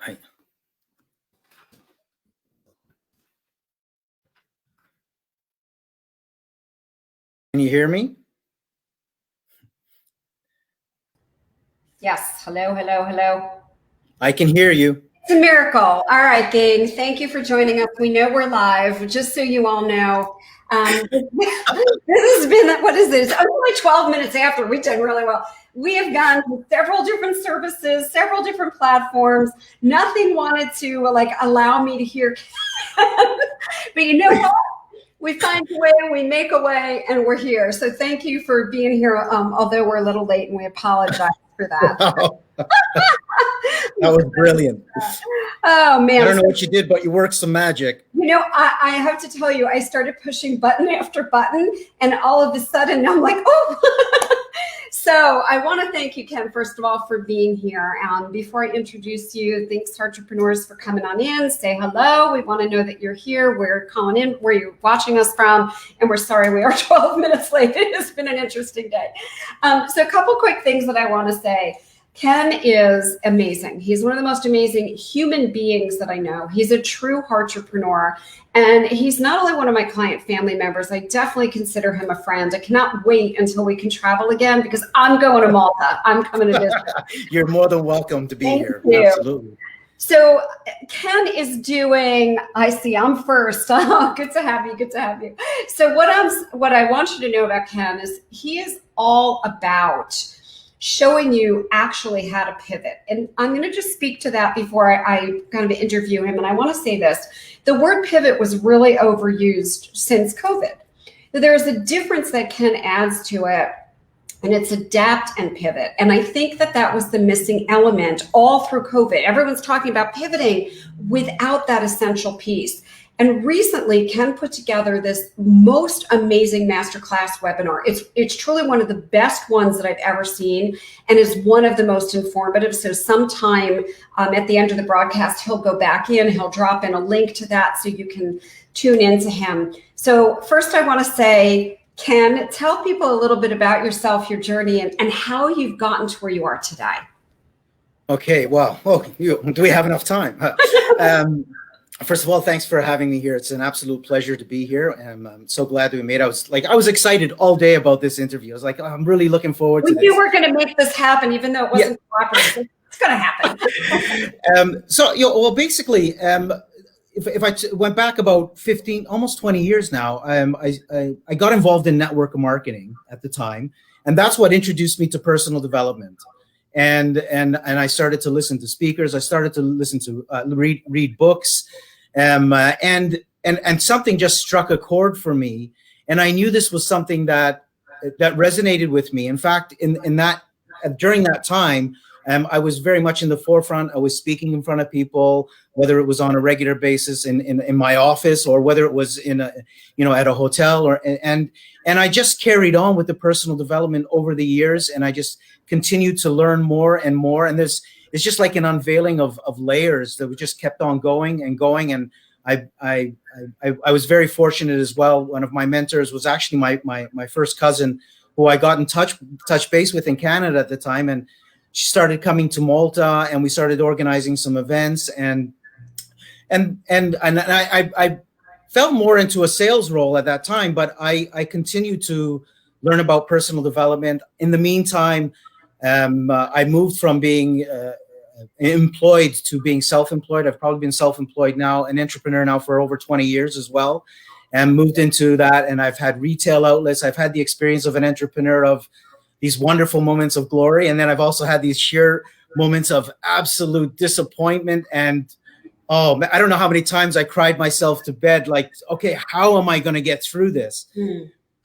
I, can you hear me? Yes. Hello, hello, hello. I can hear you. It's a miracle. All right, gang. Thank you for joining us. We know we're live, just so you all know. This has been, what is this? Only 12 minutes after. We've done really well. We have gone to several different services, several different platforms. Nothing wanted to allow me to hear. But you know what? We find a way and we make a way and we're here. So thank you for being here, although we're a little late and we apologize for that. Wow. That was brilliant. Oh, man. I don't know what you did, but you worked some magic. You know, I have to tell you, I started pushing button after button, and all of a sudden I'm like, oh. So I want to thank you, Ken, first of all, for being here. Before I introduce you, thanks to Entrepreneurs for coming on in. Say hello. We want to know that you're here. We're calling in where you're watching us from, and we're sorry we are 12 minutes late. It has been an interesting day. So a couple quick things that I want to say. Ken is amazing. He's one of the most amazing human beings that I know. He's a true entrepreneur, and he's not only one of my client family members, I definitely consider him a friend. I cannot wait until we can travel again because I'm going to Malta. I'm coming to visit. You're more than welcome to be here. Thank you. Absolutely. So Ken is doing, I see I'm first. Oh, good to have you. Good to have you. So what I want you to know about Ken is he is all about showing you actually how to pivot. And I'm going to just speak to that before I kind of interview him. And I want to say this, the word pivot was really overused since COVID. There's a difference that Ken adds to it, and it's adapt and pivot. And I think that was the missing element all through COVID. Everyone's talking about pivoting without that essential piece. And recently, Ken put together this most amazing masterclass webinar. It's truly one of the best ones that I've ever seen and is one of the most informative. So sometime at the end of the broadcast, he'll go back in, he'll drop in a link to that so you can tune into him. So first I want to say, Ken, tell people a little bit about yourself, your journey, and how you've gotten to where you are today. Okay, well, do we have enough time? First of all, thanks for having me here. It's an absolute pleasure to be here. And I'm so glad that we made it. I was excited all day about this interview. I was like, oh, I'm really looking forward to this. We knew we were going to make this happen, even though it wasn't cooperative. It's going to happen. Basically, if I went back about 15, almost 20 years now, I got involved in network marketing at the time. And that's what introduced me to personal development. And I started to listen to speakers. I started to listen to read books, and something just struck a chord for me. And I knew this was something that resonated with me. In fact, during that time, I was very much in the forefront. I was speaking in front of people, whether it was on a regular basis in my office or whether it was at a hotel and I just carried on with the personal development over the years, and I just continued to learn more and more. And it's just like an unveiling of layers that we just kept on going and going. And I was very fortunate as well. One of my mentors was actually my first cousin, who I got in touch base with in Canada at the time, and she started coming to Malta, and we started organizing some events, and I fell more into a sales role at that time, but I continued to learn about personal development. In the meantime, I moved from being employed to being self-employed. I've probably been self-employed now, an entrepreneur now for over 20 years as well, and moved into that. And I've had retail outlets. I've had the experience of an entrepreneur of these wonderful moments of glory. And then I've also had these sheer moments of absolute disappointment. And I don't know how many times I cried myself to bed, like, okay, how am I going to get through this?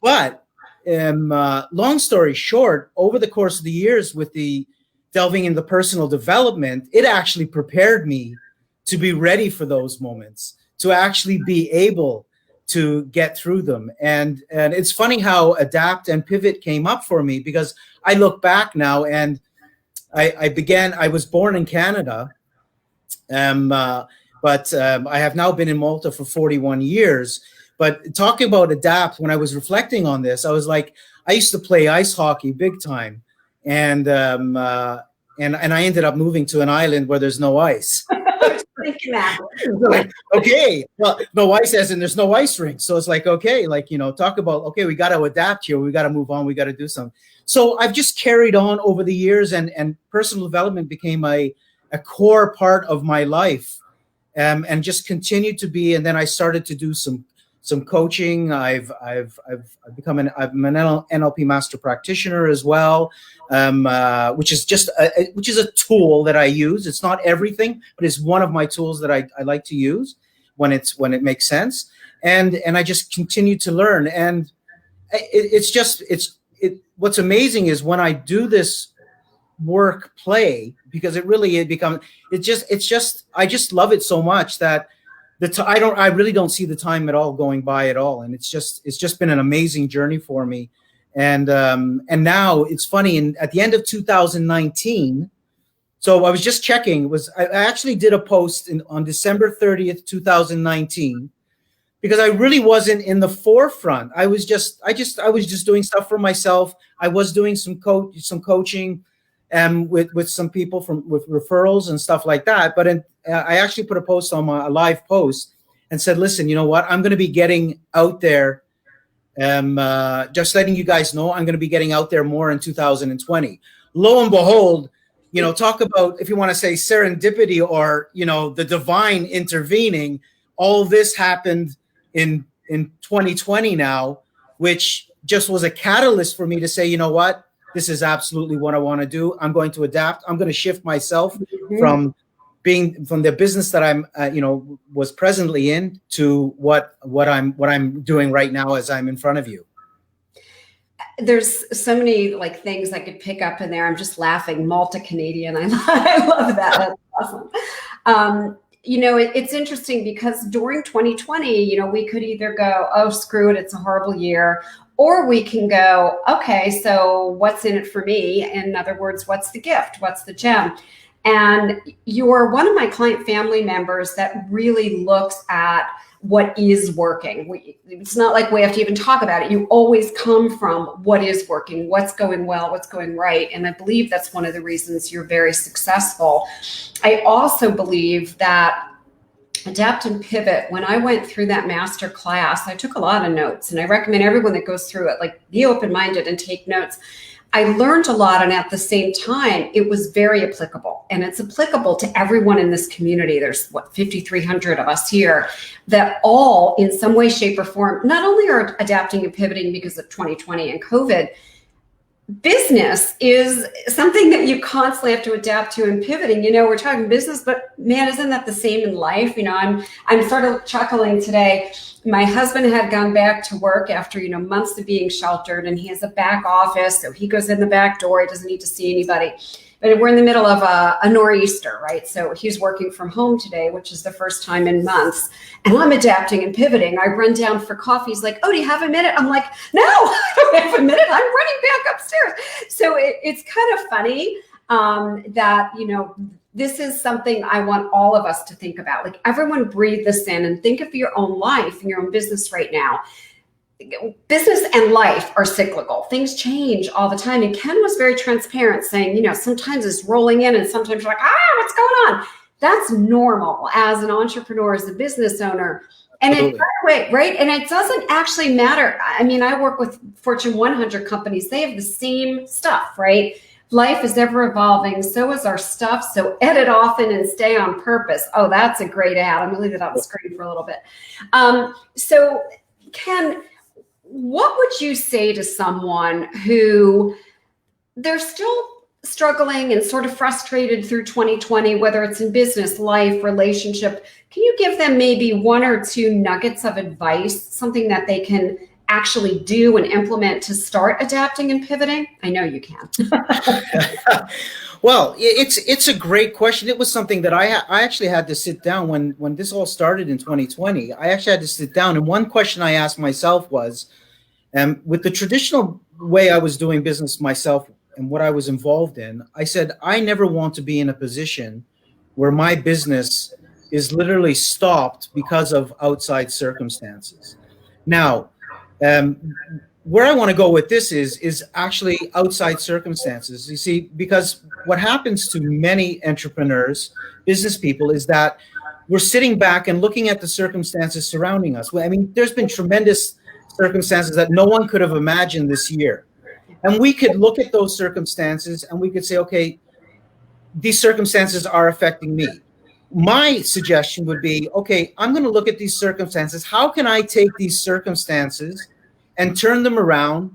But long story short, over the course of the years with the delving into personal development, it actually prepared me to be ready for those moments, to actually be able to get through them. And it's funny how adapt and pivot came up for me, because I look back now and I was born in Canada, but I have now been in Malta for 41 years. But talking about adapt, when I was reflecting on this, I was like, I used to play ice hockey big time. And I ended up moving to an island where there's no ice. thinking that. Like, okay, well, no ice as in there's no ice rink. So it's like, okay, like, talk about, okay, we got to adapt here. We got to move on. We got to do something. So I've just carried on over the years, and personal development became a core part of my life, and just continued to be. And then I started to do some coaching. I'm an NLP master practitioner as well, which is a tool that I use. It's not everything, but it's one of my tools that I like to use when it makes sense. And I just continue to learn. And what's amazing is when I do this work play, because I just love it so much that I really don't see the time at all going by at all. And it's just been an amazing journey for me. And now it's funny, at the end of 2019, so I was just checking, I actually did a post on December 30th, 2019, because I really wasn't in the forefront. I was just doing stuff for myself. I was doing some coaching with some people with referrals and stuff like that. But I actually put a post on a live post and said, listen, you know what? I'm going to be getting out there. Just letting you guys know, I'm going to be getting out there more in 2020. Lo and behold, talk about, if you want to say serendipity or, the divine intervening, all this happened in 2020 now, which just was a catalyst for me to say, you know what? This is absolutely what I want to do. I'm going to adapt. I'm going to shift myself from the business that I'm, was presently in to what I'm doing right now as I'm in front of you. There's so many things I could pick up in there. I'm just laughing. Malta-Canadian. I love that. That's awesome. It's interesting because during 2020, we could either go, oh, screw it, it's a horrible year. Or we can go, okay, so what's in it for me? In other words, what's the gift? What's the gem? And you're one of my client family members that really looks at what is working. It's not like we have to even talk about it. You always come from what is working, what's going well, what's going right. And I believe that's one of the reasons you're very successful. I also believe that Adapt and Pivot, when I went through that master class, I took a lot of notes, and I recommend everyone that goes through it, be open-minded and take notes. I learned a lot, and at the same time, it was very applicable, and it's applicable to everyone in this community. There's 5,300 of us here that all in some way, shape, or form, not only are adapting and pivoting because of 2020 and COVID. Business is something that you constantly have to adapt to and pivoting. We're talking business, but man, isn't that the same in life? I'm sort of chuckling today. My husband had gone back to work after, months of being sheltered, and he has a back office. So he goes in the back door. He doesn't need to see anybody. But we're in the middle of a nor'easter, right? So he's working from home today, which is the first time in months. And I'm adapting and pivoting. I run down for coffee. He's like, oh, do you have a minute? I'm like, no, I don't have a minute. I'm running back upstairs. So it's kind of funny that, this is something I want all of us to think about. Everyone breathe this in and think of your own life and your own business right now. Business and life are cyclical. Things change all the time. And Ken was very transparent saying, sometimes it's rolling in and sometimes you're like, what's going on? That's normal as an entrepreneur, as a business owner. And it's by the way, right? And it doesn't actually matter. I work with Fortune 100 companies. They have the same stuff, right? Life is ever evolving. So is our stuff. So edit often and stay on purpose. Oh, that's a great ad. I'm going to leave it on the screen for a little bit. So Ken, what would you say to someone who they're still struggling and sort of frustrated through 2020, whether it's in business, life, relationship? Can you give them maybe one or two nuggets of advice, something that they can actually do and implement to start adapting and pivoting? I know you can. Well, it's a great question. It was something that I actually had to sit down when this all started in 2020. I actually had to sit down, and one question I asked myself was, with the traditional way I was doing business myself and what I was involved in, I said, I never want to be in a position where my business is literally stopped because of outside circumstances. Now, where I want to go with this is actually outside circumstances. You see, because what happens to many entrepreneurs, business people, is that we're sitting back and looking at the circumstances surrounding us. I mean, there's been tremendous circumstances that no one could have imagined this year. And we could look at those circumstances and we could say, okay, these circumstances are affecting me. My suggestion would be, okay, I'm going to look at these circumstances. How can I take these circumstances and turn them around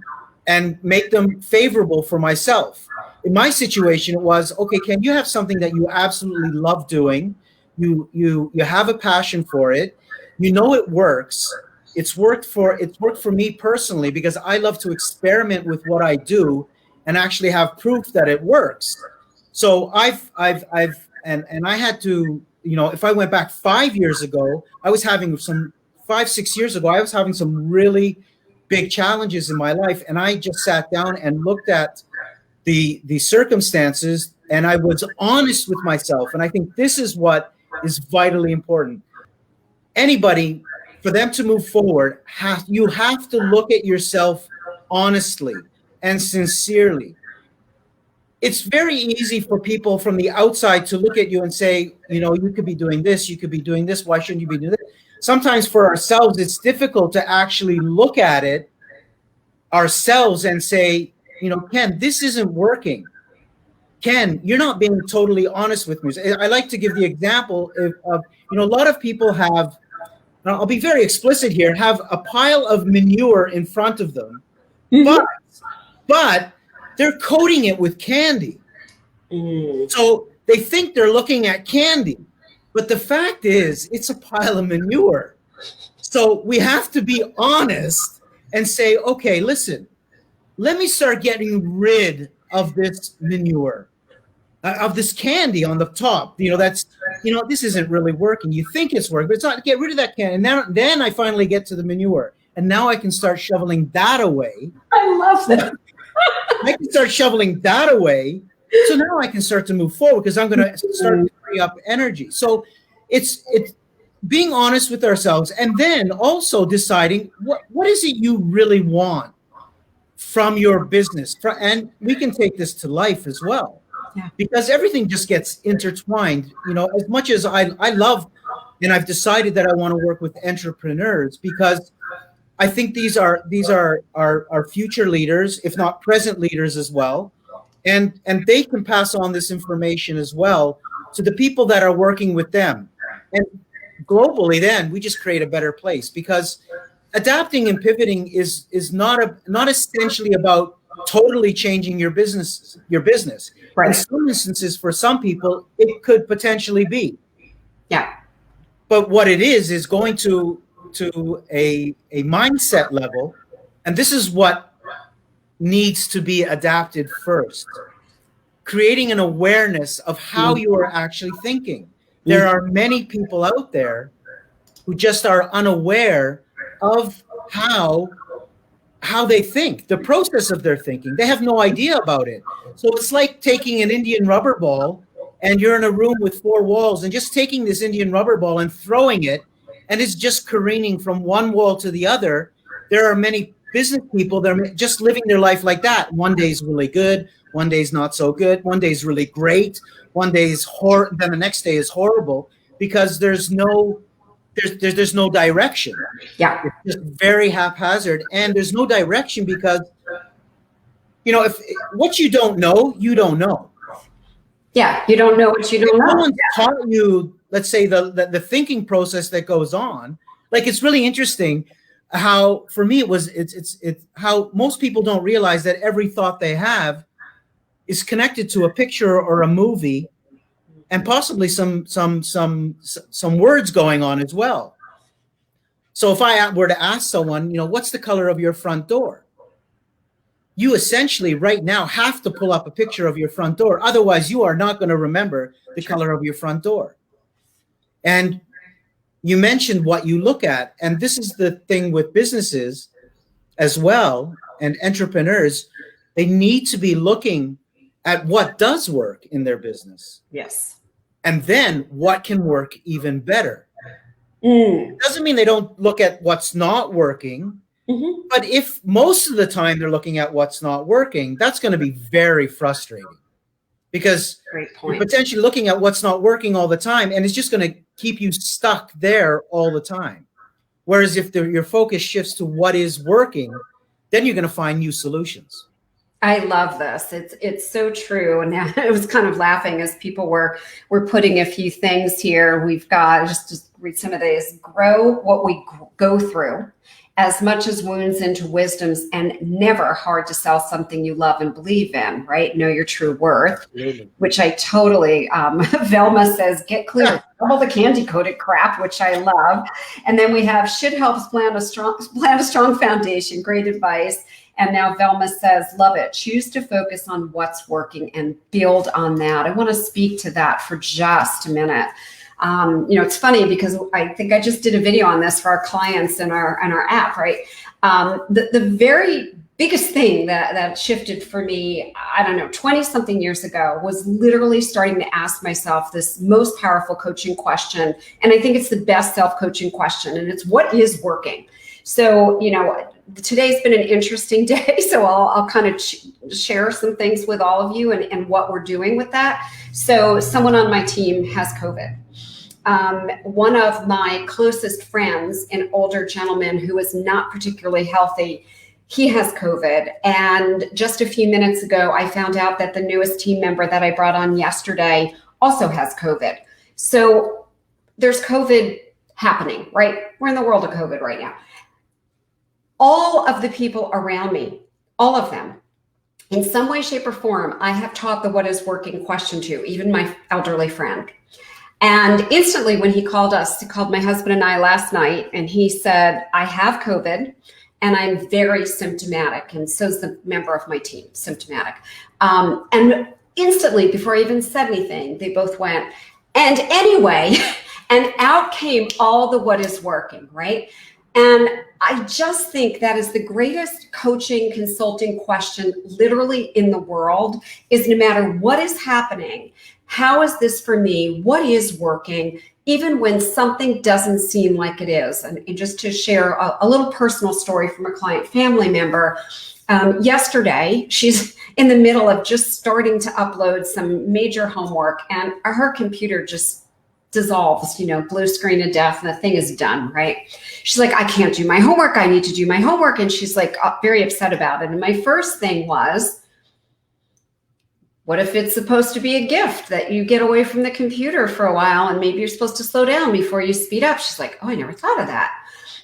and make them favorable for myself? In my situation, it was, okay, Ken, you have something that you absolutely love doing. You have a passion for it. You know it works. It's worked for me personally because I love to experiment with what I do and actually have proof that it works. So I've I had to, if I went back 5 years ago, I was having 6 years ago, I was having some really big challenges in my life. And I just sat down and looked at the circumstances and I was honest with myself. And I think this is what is vitally important. Anybody, for them to move forward, you have to look at yourself honestly and sincerely. It's very easy for people from the outside to look at you and say, you could be doing this, you could be doing this, why shouldn't you be doing this? Sometimes for ourselves, it's difficult to actually look at it ourselves and say, Ken, this isn't working. Ken, you're not being totally honest with me. I like to give the example of a lot of people have, I'll be very explicit here, have a pile of manure in front of them, but they're coating it with candy. So they think they're looking at candy, but the fact is it's a pile of manure. So we have to be honest and say, okay, listen, let me start getting rid of this manure, of this candy on the top. This isn't really working. You think it's working, but it's not. Get rid of that candy. And then I finally get to the manure. And now I can start shoveling that away. I love that. I can start shoveling that away. So now I can start to move forward because I'm going to start to free up energy. So it's being honest with ourselves and then also deciding what is it you really want from your business. And we can take this to life as well. Yeah. Because everything just gets intertwined. As much as I love, and I've decided that I want to work with entrepreneurs because I think these are our future leaders, if not present leaders as well, and they can pass on this information as well to the people that are working with them, and globally. Then we just create a better place because adapting and pivoting is not essentially about totally changing your business. Right. In some instances, for some people, it could potentially be. Yeah. But what it is going to a mindset level, and this is what needs to be adapted first. Creating an awareness of how you are actually thinking. There are many people out there who just are unaware of how they think, the process of their thinking. They have no idea about it. So it's like taking an Indian rubber ball and you're in a room with four walls and just taking this Indian rubber ball and throwing it, and it's just careening from one wall to the other. There are many business people that are just living their life like that. One day is really good, one day is not so good, one day is really great, one day is then the next day is horrible because there's no direction. Yeah. It's just very haphazard, and there's no direction because if what you don't know, you don't know. Yeah, you don't know what you don't know. No one's taught you, let's say, the thinking process that goes on. Like, it's really interesting how, for me, it's how most people don't realize that every thought they have is connected to a picture or a movie, and possibly some words going on as well. So if I were to ask someone, what's the color of your front door? You essentially right now have to pull up a picture of your front door. Otherwise, you are not going to remember the color of your front door. And you mentioned what you look at. And this is the thing with businesses as well, and entrepreneurs. They need to be looking at what does work in their business. Yes. And then what can work even better. It doesn't mean they don't look at what's not working. Mm-hmm. But if most of the time they're looking at what's not working, that's going to be very frustrating because you're potentially looking at what's not working all the time, and it's just going to keep you stuck there all the time. Whereas if your focus shifts to what is working, then you're going to find new solutions. I love this. It's so true. And I was kind of laughing as people were putting a few things here. We've got, just read some of these, grow what we go through, as much as wounds into wisdoms, and never hard to sell something you love and believe in, right? Know your true worth, which I totally, Velma says, get clear, all the candy coated crap, which I love. And then we have should helps plant a strong foundation. Great advice. And now Velma says, love it. Choose to focus on what's working and build on that. I want to speak to that for just a minute. It's funny because I think I just did a video on this for our clients in our app, right? The very biggest thing that shifted for me, 20 something years ago, was literally starting to ask myself this most powerful coaching question. And I think it's the best self-coaching question, and it's what is working? So, today's been an interesting day, so I'll kind of share some things with all of you and what we're doing with that. So someone on my team has COVID. One of my closest friends, an older gentleman who is not particularly healthy, he has COVID. And just a few minutes ago, I found out that the newest team member that I brought on yesterday also has COVID. So there's COVID happening, right? We're in the world of COVID right now. All of the people around me, all of them, in some way, shape, or form, I have taught the what is working question to, even my elderly friend. And instantly when he called my husband and I last night, and he said, I have COVID and I'm very symptomatic. And so's the member of my team, symptomatic. And instantly, before I even said anything, they both went, and anyway, and out came all the what is working, right? And I just think that is the greatest coaching consulting question literally in the world, is no matter what is happening, how is this for me? What is working? Even when something doesn't seem like it is. And just to share a little personal story from a client family member, yesterday, she's in the middle of just starting to upload some major homework, and her computer just dissolves, blue screen of death, and the thing is done, right? She's like, I can't do my homework. I need to do my homework. And she's like very upset about it. And my first thing was, what if it's supposed to be a gift that you get away from the computer for a while and maybe you're supposed to slow down before you speed up? She's like, oh, I never thought of that.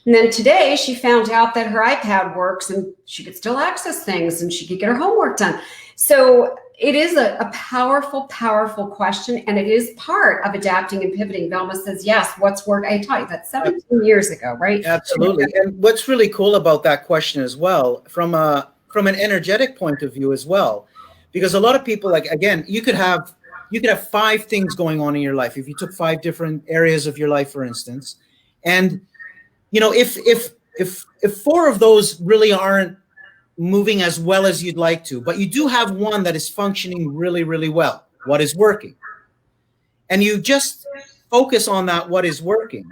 And then today she found out that her iPad works and she could still access things and she could get her homework done. So it is a powerful, powerful question, and it is part of adapting and pivoting. Velma says, yes, what's work? I taught you that 17 years ago, right? Absolutely. And what's really cool about that question as well, from an energetic point of view as well, because a lot of people, like, again, you could have 5 things going on in your life. If you took 5 different areas of your life, for instance, and if 4 of those really aren't moving as well as you'd like to, but you do have one that is functioning really, really well, what is working, and you just focus on that, what is working,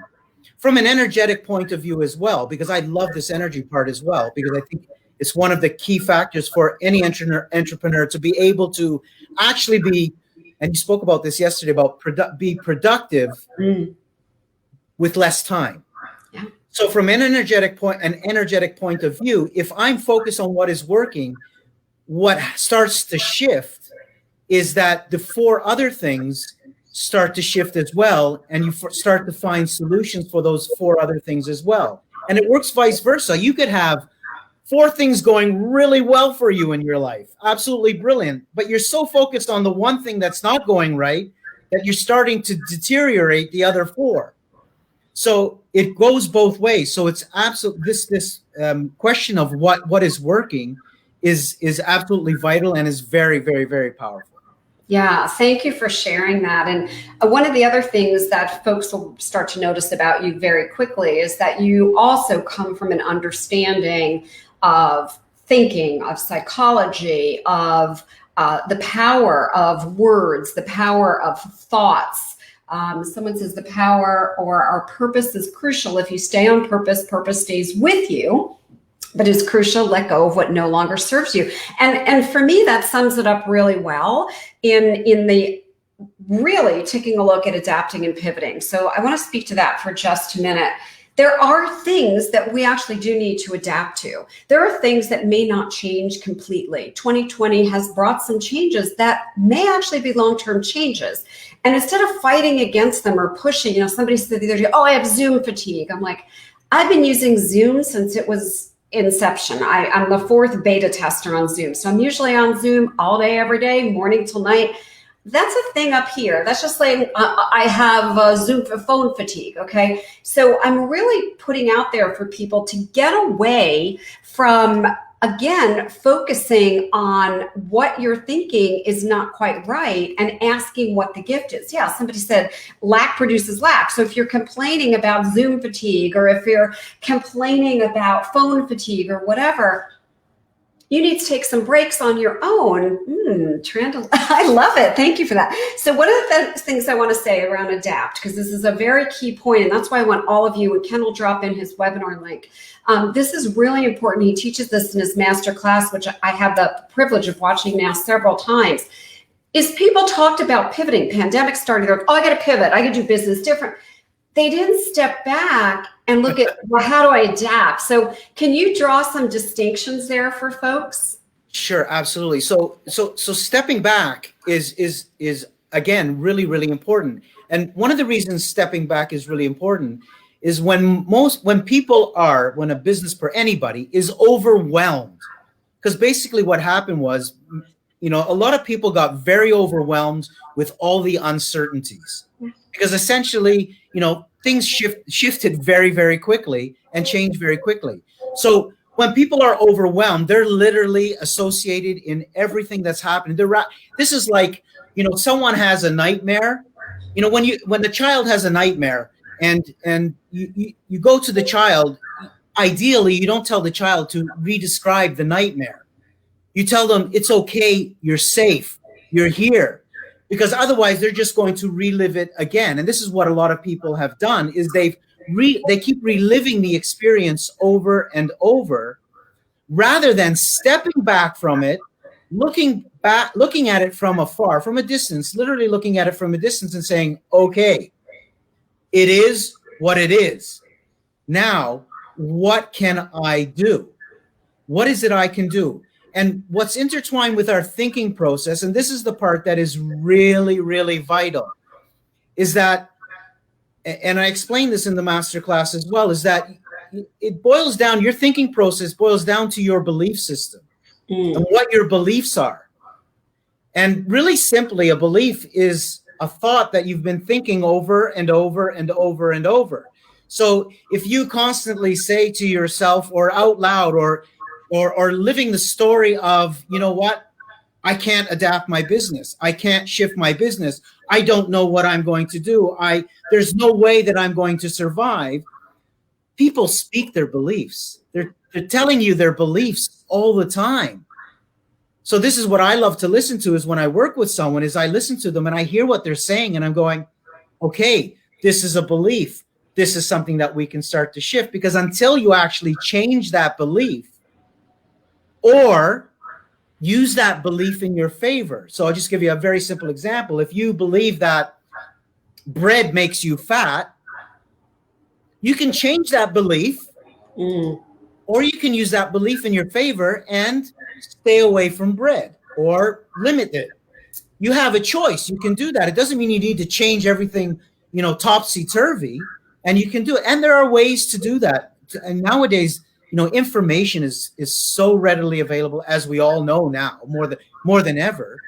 from an energetic point of view as well, because I love this energy part as well, because I think it's one of the key factors for any entrepreneur to be able to actually be, and you spoke about this yesterday, about be productive with less time. Yeah. So from an energetic point of view, if I'm focused on what is working, what starts to shift is that the 4 other things start to shift as well, and you start to find solutions for those 4 other things as well. And it works vice versa. You could have 4 things going really well for you in your life, absolutely brilliant, but you're so focused on the one thing that's not going right that you're starting to deteriorate the other 4. So it goes both ways. So it's absolutely this question of what is working is absolutely vital and is very, very, very powerful. Yeah, thank you for sharing that. And one of the other things that folks will start to notice about you very quickly is that you also come from an understanding of thinking, of psychology, of the power of words, the power of thoughts. Someone says the power or our purpose is crucial. If you stay on purpose, purpose stays with you, but it's crucial, let go of what no longer serves you. And for me, that sums it up really well in the really taking a look at adapting and pivoting. So I want to speak to that for just a minute. There are things that we actually do need to adapt to. There are things that may not change completely. 2020 has brought some changes that may actually be long-term changes. And instead of fighting against them or pushing, somebody said the other day, oh, I have Zoom fatigue. I'm like, I've been using Zoom since it was inception. I'm the 4th beta tester on Zoom. So I'm usually on Zoom all day, every day, morning till night. That's a thing up here. That's just like I have Zoom phone fatigue. Okay. So I'm really putting out there for people to get away from, again, focusing on what you're thinking is not quite right and asking what the gift is. Yeah. Somebody said lack produces lack. So if you're complaining about Zoom fatigue, or if you're complaining about phone fatigue or whatever, you need to take some breaks on your own. I love it. Thank you for that. So one of the things I want to say around adapt, because this is a very key point, and that's why I want all of you, and Ken will drop in his webinar link. This is really important. He teaches this in his master class, which I have the privilege of watching now several times, is people talked about pivoting. Pandemic started, they're like, oh, I got to pivot. I got to do business different. They didn't step back and look at, well, how do I adapt? So can you draw some distinctions there for folks? Sure, absolutely. So stepping back is again really, really important. And one of the reasons stepping back is really important is when a business for anybody is overwhelmed. Because basically what happened was, a lot of people got very overwhelmed with all the uncertainties. Because essentially, things shifted very, very quickly and changed very quickly. So when people are overwhelmed, they're literally associated in everything that's happening. This is like, someone has a nightmare. When the child has a nightmare and you go to the child, ideally, you don't tell the child to re-describe the nightmare. You tell them it's okay, you're safe, you're here. Because otherwise they're just going to relive it again. And this is what a lot of people have done, is they keep reliving the experience over and over, rather than stepping back from it, looking at it from afar, from a distance, literally looking at it from a distance and saying, okay, it is what it is. Now, what can I do? What is it I can do? And what's intertwined with our thinking process, and this is the part that is really, really vital, is that, and I explained this in the masterclass as well, is that it boils down, your thinking process boils down to your belief system and what your beliefs are. And really simply, a belief is a thought that you've been thinking over and over and over and over. So if you constantly say to yourself or out loud or living the story of, I can't adapt my business, I can't shift my business, I don't know what I'm going to do, there's no way that I'm going to survive. People speak their beliefs. They're telling you their beliefs all the time. So this is what I love to listen to, is when I work with someone, is I listen to them and I hear what they're saying and I'm going, okay, this is a belief. This is something that we can start to shift, because until you actually change that belief, or use that belief in your favor. So I'll just give you a very simple example. If you believe that bread makes you fat, you can change that belief, or you can use that belief in your favor and stay away from bread or limit it. You have a choice. You can do that. It doesn't mean you need to change everything, topsy-turvy, and you can do it. And there are ways to do that. And nowadays, information is so readily available, as we all know now, more than ever.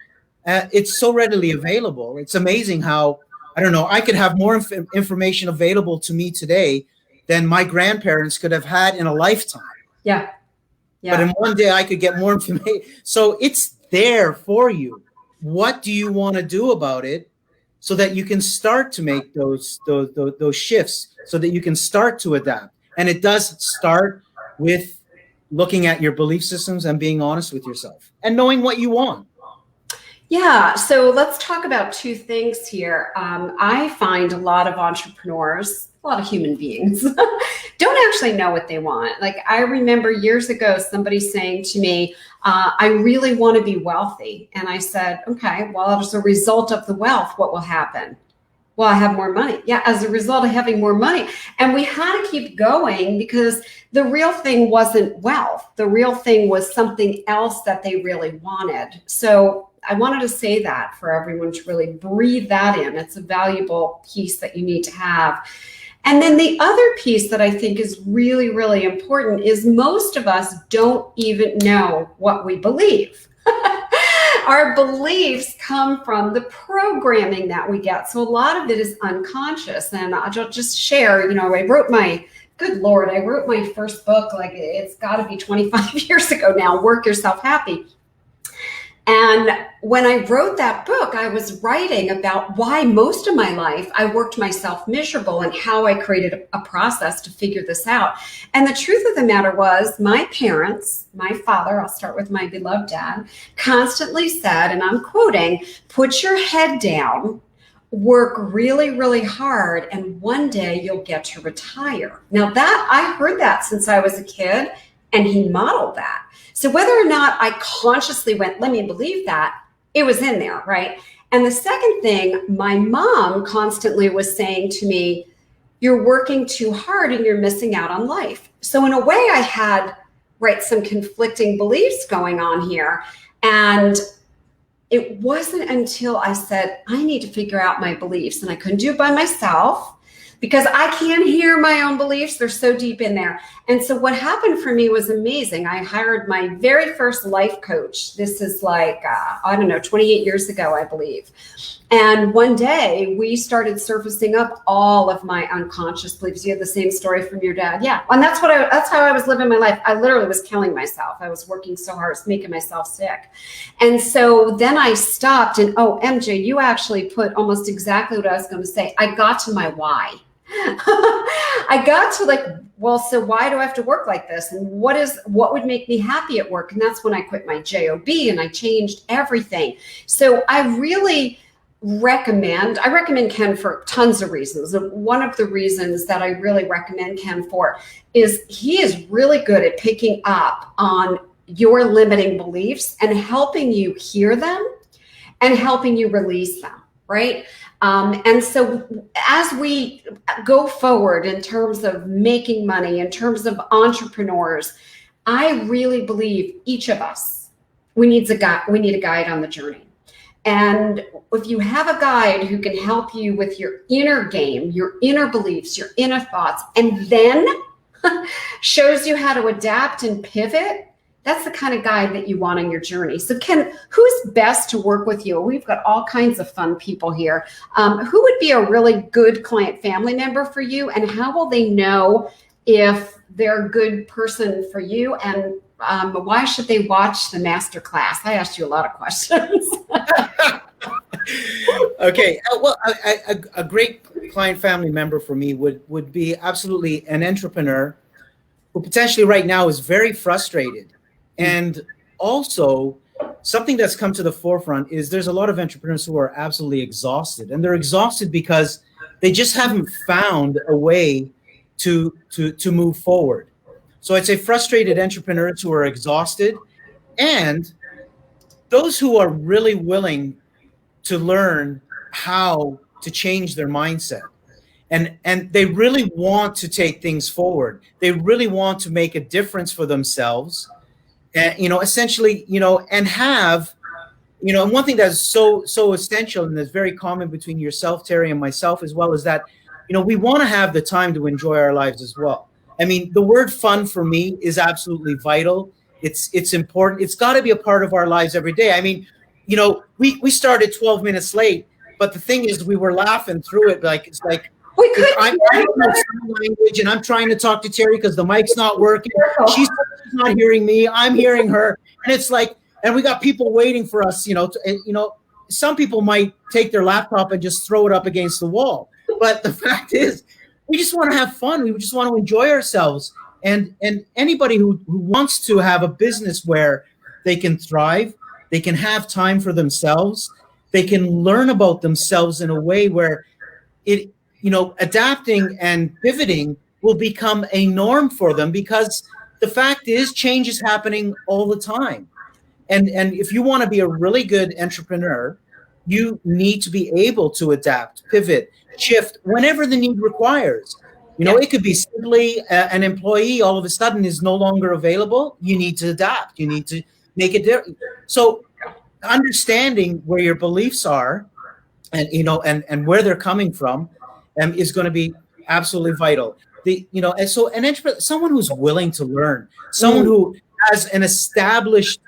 It's so readily available. It's amazing how, I could have more information available to me today than my grandparents could have had in a lifetime. Yeah. But in one day I could get more information. So it's there for you. What do you want to do about it, so that you can start to make those shifts, so that you can start to adapt? And it does start with looking at your belief systems and being honest with yourself and knowing what you want. Yeah, so let's talk about two things here. I find a lot of entrepreneurs, a lot of human beings, don't actually know what they want. Like, I remember years ago somebody saying to me, I really want to be wealthy. And I said, okay, well, as a result of the wealth, what will happen? Well, I have more money. Yeah, as a result of having more money. And we had to keep going because the real thing wasn't wealth. The real thing was something else that they really wanted. So I wanted to say that for everyone to really breathe that in. It's a valuable piece that you need to have. And then the other piece that I think is really, really important is most of us don't even know what we believe. Our beliefs come from the programming that we get. So a lot of it is unconscious. And I'll just share, I wrote my first book, like it's got to be 25 years ago now, Work Yourself Happy. And when I wrote that book, I was writing about why most of my life I worked myself miserable and how I created a process to figure this out. And the truth of the matter was my parents, my father, I'll start with my beloved dad, constantly said, and I'm quoting, put your head down, work really, really hard, and one day you'll get to retire. Now that I heard that since I was a kid, and he modeled that. So whether or not I consciously went, let me believe that, it was in there, right? And the second thing, my mom constantly was saying to me, you're working too hard and you're missing out on life. So in a way I had, some conflicting beliefs going on here. And it wasn't until I said, I need to figure out my beliefs, and I couldn't do it by myself, because I can't hear my own beliefs. They're so deep in there. And so what happened for me was amazing. I hired my very first life coach. This is 28 years ago, I believe. And one day we started surfacing up all of my unconscious beliefs. You had the same story from your dad. Yeah. And that's how I was living my life. I literally was killing myself. I was working so hard, making myself sick. And so then I stopped and, MJ, you actually put almost exactly what I was going to say. I got to my why. I got to so why do I have to work like this? And what would make me happy at work? And that's when I quit my job and I changed everything. So I recommend Ken for tons of reasons. One of the reasons that I really recommend Ken for is he is really good at picking up on your limiting beliefs and helping you hear them and helping you release them, right? And so as we go forward in terms of making money, in terms of entrepreneurs, I really believe each of us, we need a guide on the journey. And if you have a guide who can help you with your inner game, your inner beliefs, your inner thoughts, and then shows you how to adapt and pivot, that's the kind of guide that you want on your journey. So Ken, who's best to work with you? We've got all kinds of fun people here. Who would be a really good client family member for you? And how will they know if they're a good person for you? And why should they watch the masterclass? I asked you a lot of questions. Okay. Well, a great client family member for me would be absolutely an entrepreneur who potentially right now is very frustrated. And also something that's come to the forefront is there's a lot of entrepreneurs who are absolutely exhausted, and they're exhausted because they just haven't found a way to move forward. So I'd say frustrated entrepreneurs who are exhausted, and those who are really willing to learn how to change their mindset. And they really want to take things forward. They really want to make a difference for themselves. And, essentially, and have, and one thing that's so essential and that's very common between yourself, Terry, and myself as well is that, we want to have the time to enjoy our lives as well. I mean, the word fun for me is absolutely vital. It's important. It's got to be a part of our lives every day. I mean, we started 12 minutes late, but the thing is we were laughing through it. It's like, I'm language and I'm trying to talk to Terry because the mic's not working. She's not hearing me. I'm hearing her. And it's like, and we got people waiting for us, some people might take their laptop and just throw it up against the wall. But the fact is, we just want to have fun. We just want to enjoy ourselves. And anybody who wants to have a business where they can thrive, They can have time for themselves. They can learn about themselves in a way where adapting and pivoting will become a norm for them, because the fact is change is happening all the time. And if you want to be a really good entrepreneur, you need to be able to adapt, pivot, shift whenever the need requires. It could be simply an employee all of a sudden is no longer available. You need to adapt. You need to make it different. So understanding where your beliefs are and where they're coming from is going to be absolutely vital. And so an entrepreneur, someone who's willing to learn, someone who has an established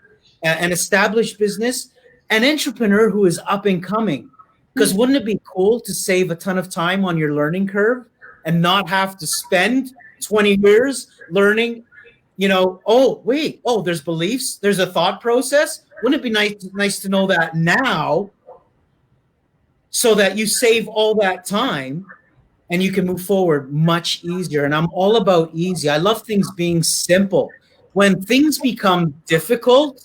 business, an entrepreneur who is up and coming. Because wouldn't it be cool to save a ton of time on your learning curve and not have to spend 20 years learning, there's beliefs, there's a thought process. Wouldn't it be nice to know that now, so that you save all that time and you can move forward much easier? And I'm all about easy. I love things being simple. When things become difficult,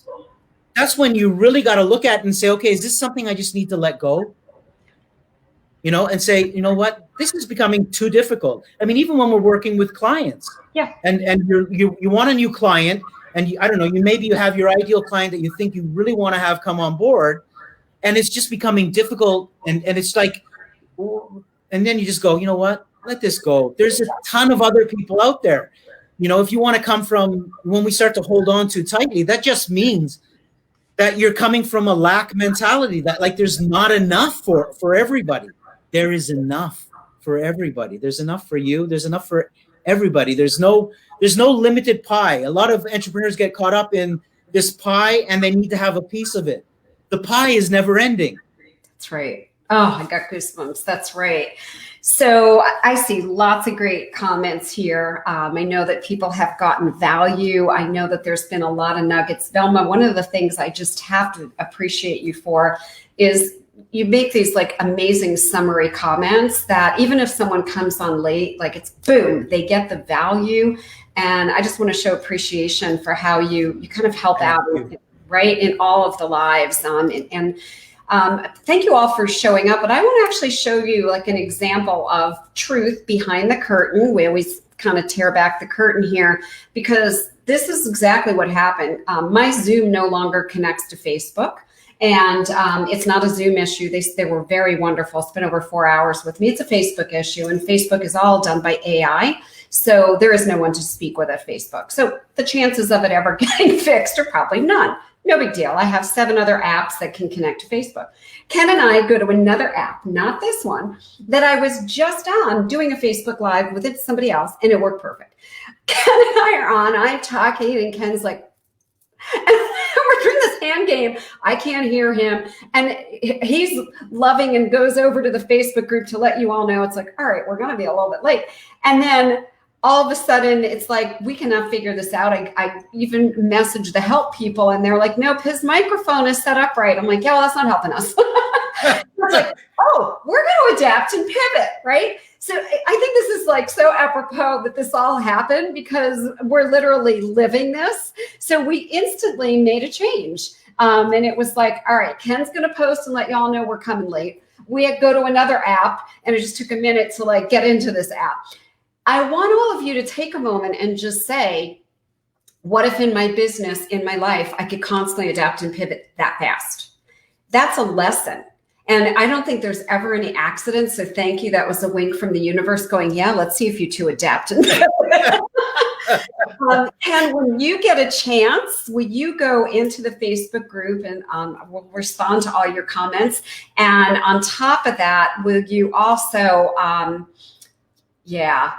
that's when you really got to look at it and say, okay, is this something I just need to let go? And say, you know what, this is becoming too difficult. I mean, even when we're working with clients, and you want a new client, and I don't know, you have your ideal client that you think you really want to have come on board, and it's just becoming difficult, and it's like, and then you just go, you know what, let this go. There's a ton of other people out there. If you want to come from, when we start to hold on too tightly, that just means that you're coming from a lack mentality, that like there's not enough for everybody. There is enough for everybody. There's enough for you. There's enough for everybody. There's no limited pie. A lot of entrepreneurs get caught up in this pie and they need to have a piece of it. The pie is never ending. That's right. Oh, I got goosebumps. That's right. So I see lots of great comments here. I know that people have gotten value. I know that there's been a lot of nuggets. Velma, one of the things I just have to appreciate you for is you make these like amazing summary comments that even if someone comes on late, like it's boom, they get the value. And I just want to show appreciation for how you kind of help out, right, in all of the lives. Thank you all for showing up. But I want to actually show you like an example of truth behind the curtain. We always kind of tear back the curtain here, because this is exactly what happened. My Zoom no longer connects to Facebook. And it's not a Zoom issue. They were very wonderful. Spent over 4 hours with me. It's a Facebook issue, and Facebook is all done by AI. So there is no one to speak with at Facebook. So the chances of it ever getting fixed are probably none. No big deal. I have 7 other apps that can connect to Facebook. Ken and I go to another app, not this one, that I was just on doing a Facebook Live with somebody else, and it worked perfect. Ken and I are on, I'm talking, and Ken's like, and we're doing this hand game. I can't hear him. And he's loving and goes over to the Facebook group to let you all know. It's like, all right, we're going to be a little bit late. And then all of a sudden it's like, we cannot figure this out. I even messaged the help people and they're like, nope, his microphone is set up right. I'm like, yeah, well, that's not helping us. It's like, oh, we're going to adapt and pivot, right? So I think this is like so apropos that this all happened, because we're literally living this. So we instantly made a change. And it was like, all right, Ken's going to post and let y'all know we're coming late. We go to another app, and it just took a minute to like get into this app. I want all of you to take a moment and just say, what if in my business, in my life, I could constantly adapt and pivot that fast? That's a lesson. And I don't think there's ever any accidents. So thank you. That was a wink from the universe going, yeah, let's see if you two adapt. And when you get a chance, will you go into the Facebook group, and we'll respond to all your comments. And on top of that, will you also,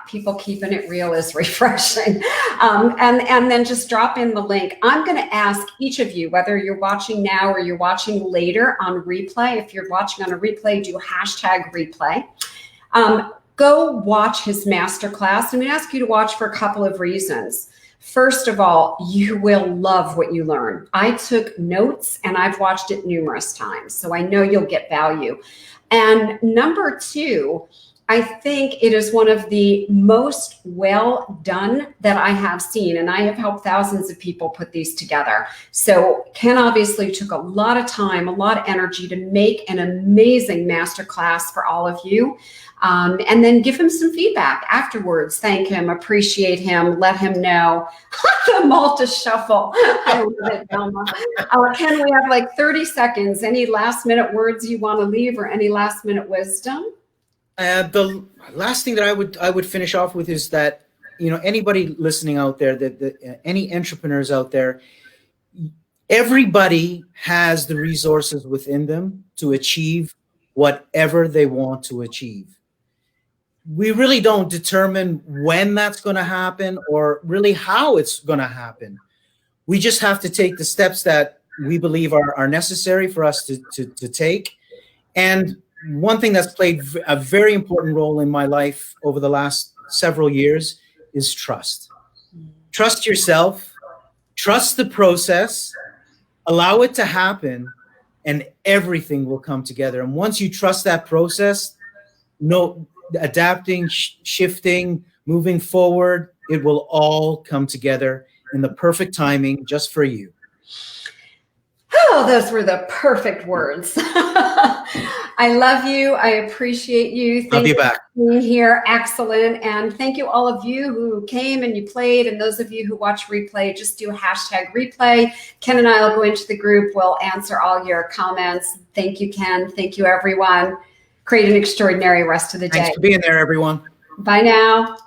people keeping it real is refreshing. And then just drop in the link. I'm going to ask each of you, whether you're watching now or you're watching later on replay. If you're watching on a replay, do hashtag replay. Go watch his masterclass. I'm going to ask you to watch for a couple of reasons. First of all, you will love what you learn. I took notes and I've watched it numerous times, so I know you'll get value. And number two, I think it is one of the most well done that I have seen, and I have helped thousands of people put these together. So Ken obviously took a lot of time, a lot of energy to make an amazing masterclass for all of you. And then give him some feedback afterwards. Thank him, appreciate him, let him know. The Malta Shuffle. I love it, Velma. Ken, we have like 30 seconds. Any last minute words you want to leave or any last minute wisdom? The last thing that I would finish off with is that, you know, anybody listening out there, any entrepreneurs out there, everybody has the resources within them to achieve whatever they want to achieve. We really don't determine when that's going to happen or really how it's going to happen. We just have to take the steps that we believe are necessary for us to take. And one thing that's played a very important role in my life over the last several years is trust. Trust yourself, trust the process, allow it to happen, and everything will come together. And once you trust that process, adapting, shifting, moving forward, it will all come together in the perfect timing just for you. Oh, those were the perfect words. I love you. I appreciate you. Love you back. For being here. Excellent. And thank you all of you who came and you played. And those of you who watch replay, just do #replay. Ken and I will go into the group. We'll answer all your comments. Thank you, Ken. Thank you, everyone. Create an extraordinary rest of the day. Thanks for being there, everyone. Bye now.